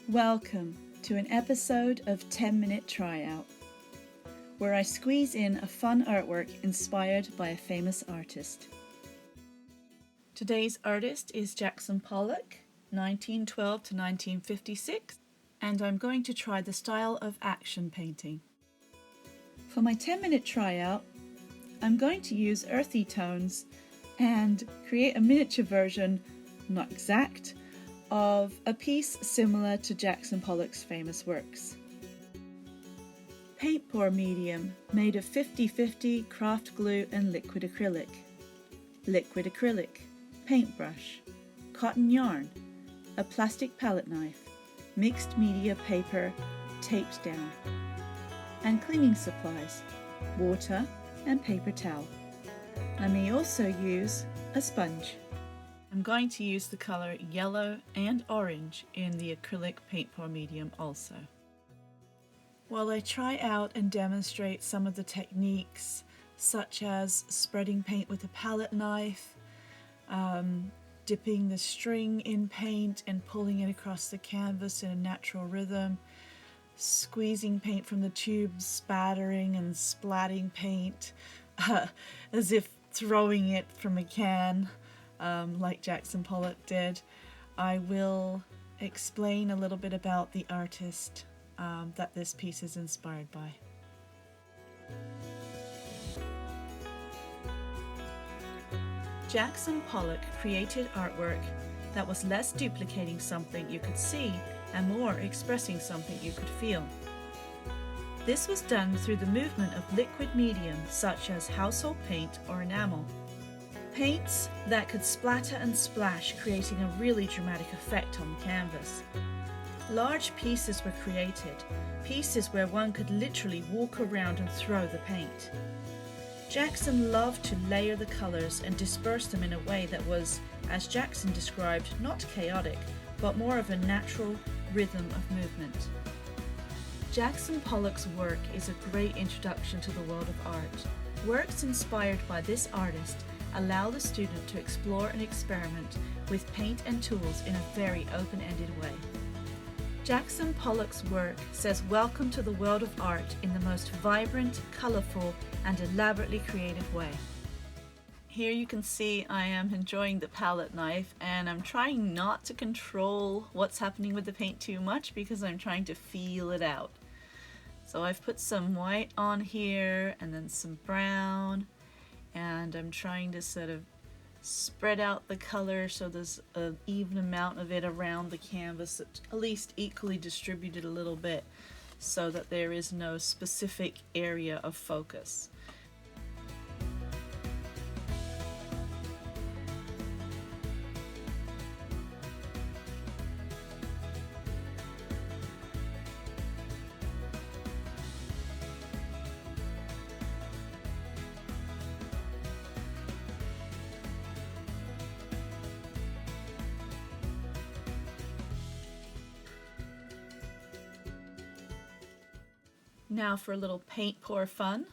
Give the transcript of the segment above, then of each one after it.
Welcome to an episode of 10-Minute Tryout, where I squeeze in a fun artwork inspired by a famous artist. Today's artist is Jackson Pollock, 1912 to 1956, and I'm going to try the style of action painting. For my 10-minute tryout, I'm going to use earthy tones and create a miniature version, not exact, of a piece similar to Jackson Pollock's famous works. Paint pour medium made of 50/50 craft glue and liquid acrylic. Liquid acrylic, paintbrush, cotton yarn, a plastic palette knife, mixed media paper taped down, and cleaning supplies, water and paper towel. I may also use a sponge. I'm going to use the colour yellow and orange in the acrylic paint pour medium also. While I try out and demonstrate some of the techniques such as spreading paint with a palette knife, dipping the string in paint and pulling it across the canvas in a natural rhythm, squeezing paint from the tube, spattering and splatting paint as if throwing it from a can, like Jackson Pollock did, I will explain a little bit about the artist that this piece is inspired by. Jackson Pollock created artwork that was less duplicating something you could see and more expressing something you could feel. This was done through the movement of liquid medium such as household paint or enamel. Paints that could splatter and splash, creating a really dramatic effect on the canvas. Large pieces were created, pieces where one could literally walk around and throw the paint. Jackson loved to layer the colours and disperse them in a way that was, as Jackson described, not chaotic, but more of a natural rhythm of movement. Jackson Pollock's work is a great introduction to the world of art. Works inspired by this artist allow the student to explore and experiment with paint and tools in a very open-ended way. Jackson Pollock's work says welcome to the world of art in the most vibrant, colourful and elaborately creative way. Here you can see I am enjoying the palette knife, and I'm trying not to control what's happening with the paint too much because I'm trying to feel it out. So I've put some white on here and then some brown, and I'm trying to sort of spread out the color so there's an even amount of it around the canvas, at least equally distributed a little bit, so that there is no specific area of focus. Now for a little paint pour fun,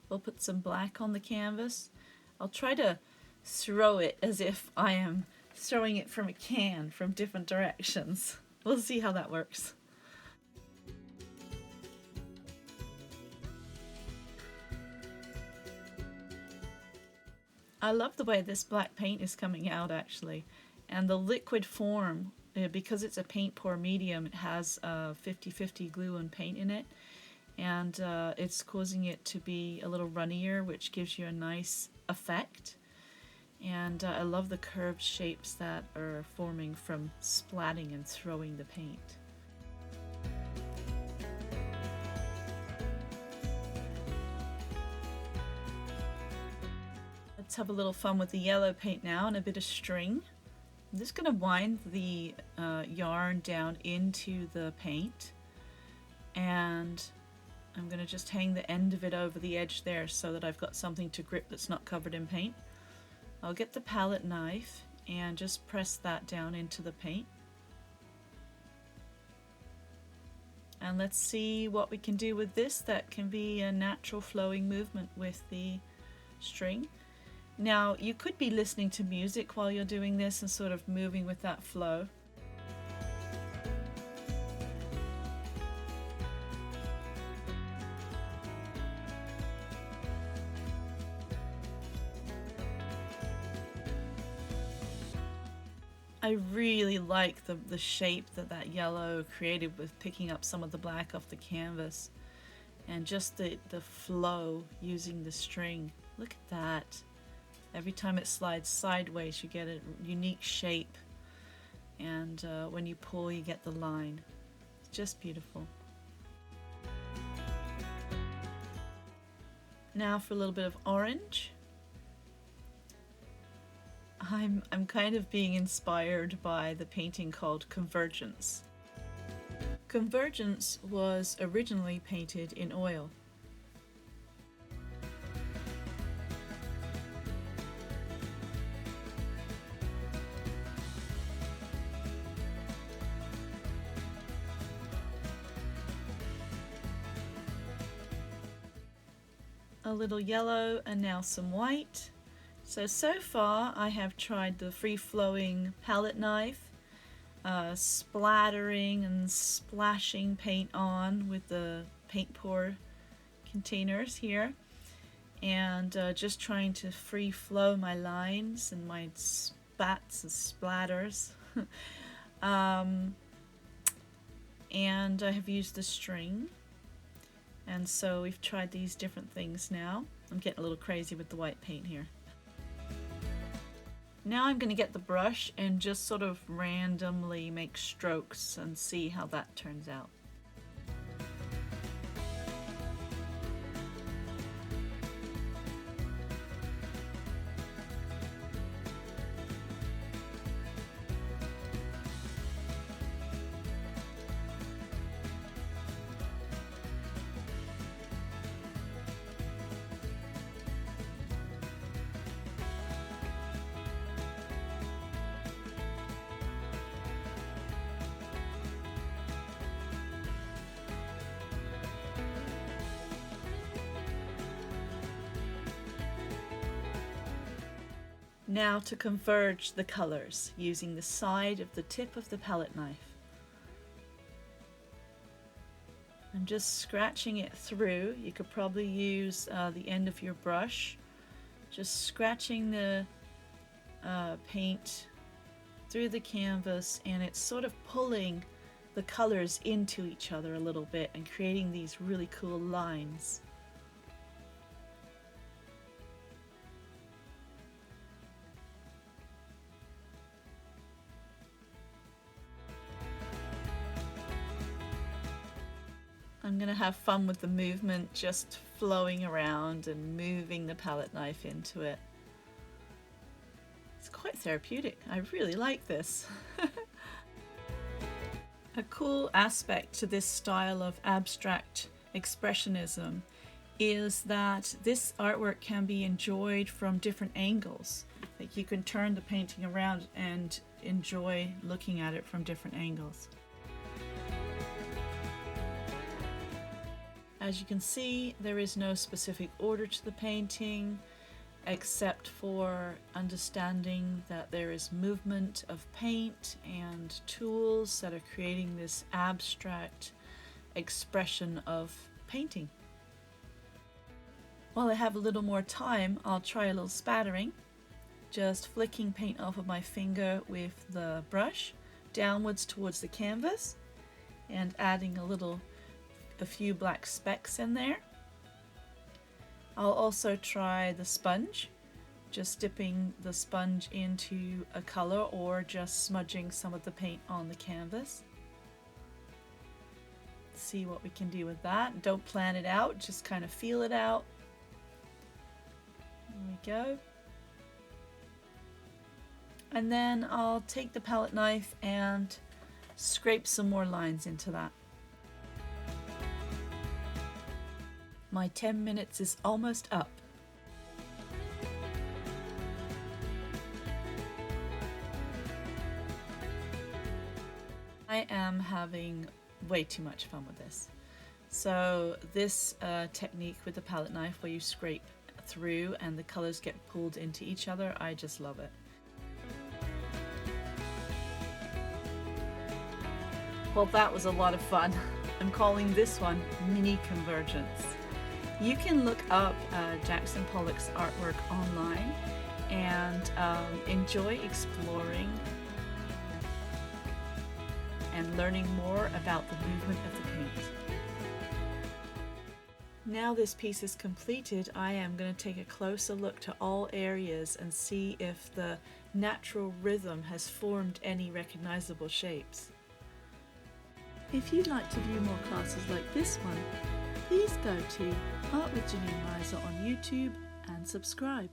we'll put some black on the canvas. I'll try to throw it as if I am throwing it from a can from different directions. We'll see how that works. I love the way this black paint is coming out actually, and the liquid form, because it's a paint pour medium, it has 50/50 glue and paint in it, and it's causing it to be a little runnier, which gives you a nice effect. And I love the curved shapes that are forming from splatting and throwing the paint. Let's have a little fun with the yellow paint now and a bit of string. I'm just going to wind the yarn down into the paint, and I'm going to just hang the end of it over the edge there so that I've got something to grip that's not covered in paint. I'll get the palette knife and just press that down into the paint. And let's see what we can do with this that can be a natural flowing movement with the string. Now, you could be listening to music while you're doing this and sort of moving with that flow. I really like the shape that yellow created with picking up some of the black off the canvas, and just the flow using the string. Look at that. Every time it slides sideways you get a unique shape, and when you pull you get the line. It's just beautiful. Now for a little bit of orange. I'm kind of being inspired by the painting called Convergence. Convergence was originally painted in oil. A little yellow and now some white. So far I have tried the free-flowing palette knife, splattering and splashing paint on with the paint pour containers here, and just trying to free flow my lines and my spats and splatters. And I have used the string, and so we've tried these different things now. I'm getting a little crazy with the white paint here. Now I'm going to get the brush and just sort of randomly make strokes and see how that turns out. Now to converge the colors using the side of the tip of the palette knife. I'm just scratching it through. You could probably use the end of your brush, just scratching the paint through the canvas, and it's sort of pulling the colors into each other a little bit and creating these really cool lines. I'm going to have fun with the movement, just flowing around and moving the palette knife into it. It's quite therapeutic. I really like this. A cool aspect to this style of abstract expressionism is that this artwork can be enjoyed from different angles. Like, you can turn the painting around and enjoy looking at it from different angles. As you can see, there is no specific order to the painting, except for understanding that there is movement of paint and tools that are creating this abstract expression of painting. While I have a little more time, I'll try a little spattering, just flicking paint off of my finger with the brush downwards towards the canvas and adding a few black specks in there. I'll also try the sponge, just dipping the sponge into a color or just smudging some of the paint on the canvas. See what we can do with that. Don't plan it out, just kind of feel it out. There we go. And then I'll take the palette knife and scrape some more lines into that. My 10 minutes is almost up. I am having way too much fun with this. So this technique with the palette knife where you scrape through and the colors get pulled into each other, I just love it. Well, that was a lot of fun. I'm calling this one Mini Convergence. You can look up Jackson Pollock's artwork online and enjoy exploring and learning more about the movement of the paint. Now this piece is completed, I am going to take a closer look to all areas and see if the natural rhythm has formed any recognizable shapes. If you'd like to view more classes like this one, please go to Art with Janine Liza on YouTube and subscribe.